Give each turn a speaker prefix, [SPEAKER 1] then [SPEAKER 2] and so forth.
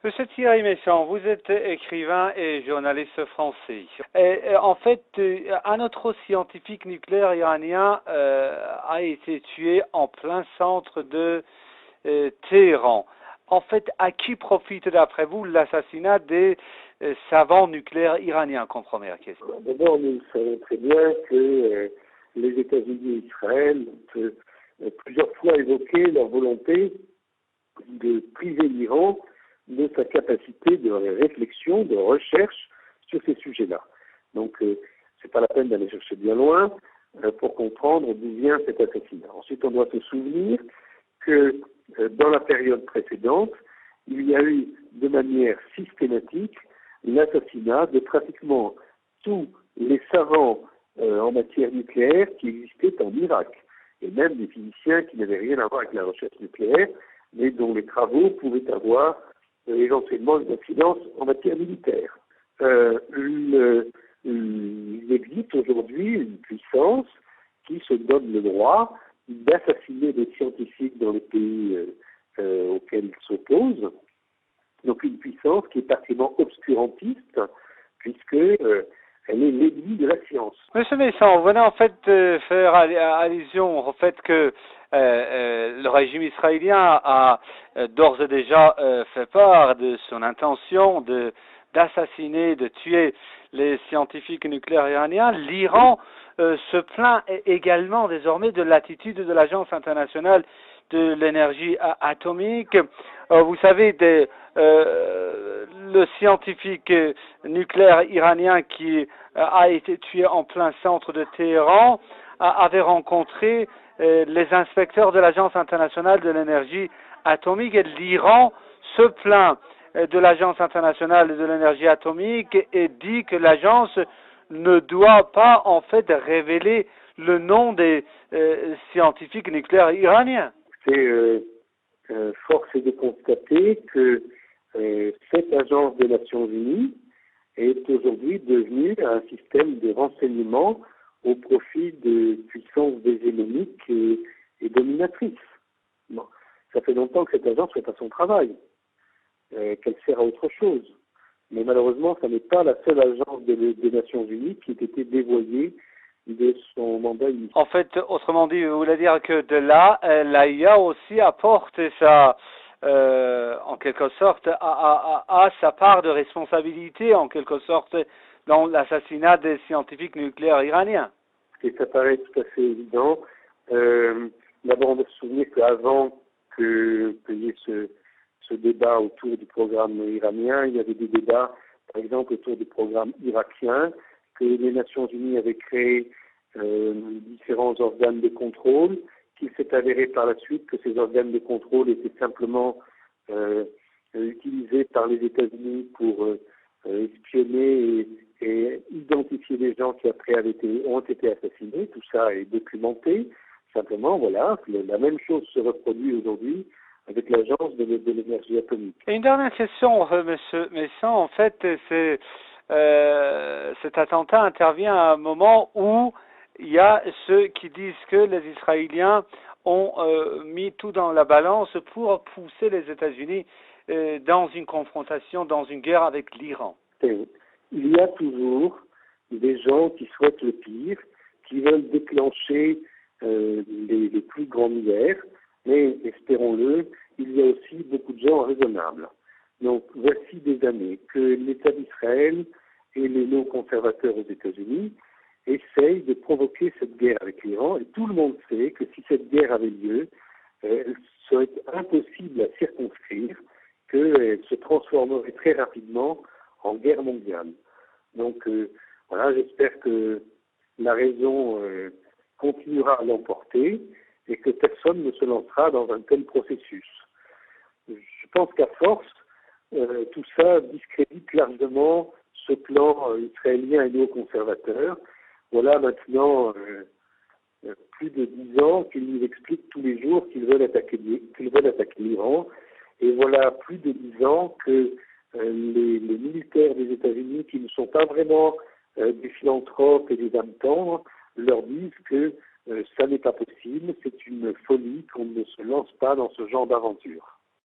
[SPEAKER 1] Monsieur Thierry Messant, vous êtes écrivain et journaliste français. En fait, un autre scientifique nucléaire iranien a été tué en plein centre de Téhéran. En fait, à qui profite d'après vous l'assassinat des savants nucléaires iraniens, comme première question?
[SPEAKER 2] D'abord, nous savons très bien que les États-Unis et Israël ont plusieurs fois évoqué leur volonté de priver l'Iran de sa capacité de réflexion, de recherche sur ces sujets-là. Donc, c'est pas la peine d'aller chercher bien loin pour comprendre d'où vient cet assassinat. Ensuite, on doit se souvenir que dans la période précédente, il y a eu de manière systématique l'assassinat de pratiquement tous les savants en matière nucléaire qui existaient en Irak, et même des physiciens qui n'avaient rien à voir avec la recherche nucléaire, mais dont les travaux pouvaient avoir éventuellement une incidence en matière militaire. Il existe aujourd'hui une puissance qui se donne le droit d'assassiner des scientifiques dans les pays auxquels ils s'opposent. Donc une puissance qui est particulièrement obscurantiste, puisque elle est l'ennemi de la science.
[SPEAKER 1] Monsieur Messant, vous venez en fait faire allusion au fait que le régime israélien a d'ores et déjà fait part de son intention d'assassiner, de tuer les scientifiques nucléaires iraniens. L'Iran se plaint également désormais de l'attitude de l'Agence internationale de l'énergie atomique. Vous savez, le scientifique nucléaire iranien qui a été tué en plein centre de Téhéran avait rencontré les inspecteurs de l'Agence internationale de l'énergie atomique, et l'Iran se plaint de l'Agence internationale de l'énergie atomique et dit que l'agence ne doit pas en fait révéler le nom des scientifiques nucléaires iraniens.
[SPEAKER 2] Force est de constater que cette agence des Nations Unies est aujourd'hui devenue un système de renseignement au profit de puissances hégémoniques et dominatrices. Bon. Ça fait longtemps que cette agence fait pas son travail, qu'elle sert à autre chose. Mais malheureusement, ce n'est pas la seule agence des Nations Unies qui ait été dévoyée de son mandat initial.
[SPEAKER 1] En fait, autrement dit, vous voulez dire que de là, l'AIA aussi apporte sa, en quelque sorte, à sa part de responsabilité, en quelque sorte, dans l'assassinat des scientifiques nucléaires iraniens.
[SPEAKER 2] Et ça paraît tout à fait évident. D'abord, on doit se souvenir qu'avant qu'il y ait ce débat autour du programme iranien, il y avait des débats, par exemple, autour du programme irakien, que les Nations Unies avaient créé différents organes de contrôle, qu'il s'est avéré par la suite que ces organes de contrôle étaient simplement utilisés par les États-Unis pour espionner et identifier les gens qui après ont été assassinés. Tout ça est documenté. Simplement, voilà, la même chose se reproduit aujourd'hui avec l'agence de l'énergie atomique.
[SPEAKER 1] Et une dernière question, monsieur Messant. En fait, cet attentat intervient à un moment où il y a ceux qui disent que les Israéliens ont mis tout dans la balance pour pousser les États-Unis dans une confrontation, dans une guerre avec l'Iran.
[SPEAKER 2] Il y a toujours des gens qui souhaitent le pire, qui veulent déclencher les plus grandes guerres, mais espérons-le, il y a aussi beaucoup de gens raisonnables. Donc voici des années que l'État d'Israël et les néoconservateurs aux États-Unis essayent de provoquer cette guerre avec l'Iran, et tout le monde sait que si cette guerre avait lieu, elle serait impossible à circonscrire, qu'elle se transformerait très rapidement en guerre mondiale. Donc voilà, j'espère que la raison continuera à l'emporter et que personne ne se lancera dans un tel processus. Je pense qu'à force, tout ça discrédite largement ce plan israélien et néoconservateur. Voilà maintenant plus de 10 ans qu'ils nous expliquent tous les jours qu'ils veulent attaquer l'Iran. Et voilà plus de 10 ans que les militaires des États-Unis, qui ne sont pas vraiment des philanthropes et des âmes tendres, leur disent que ça n'est pas possible, c'est une folie, qu'on ne se lance pas dans ce genre d'aventure.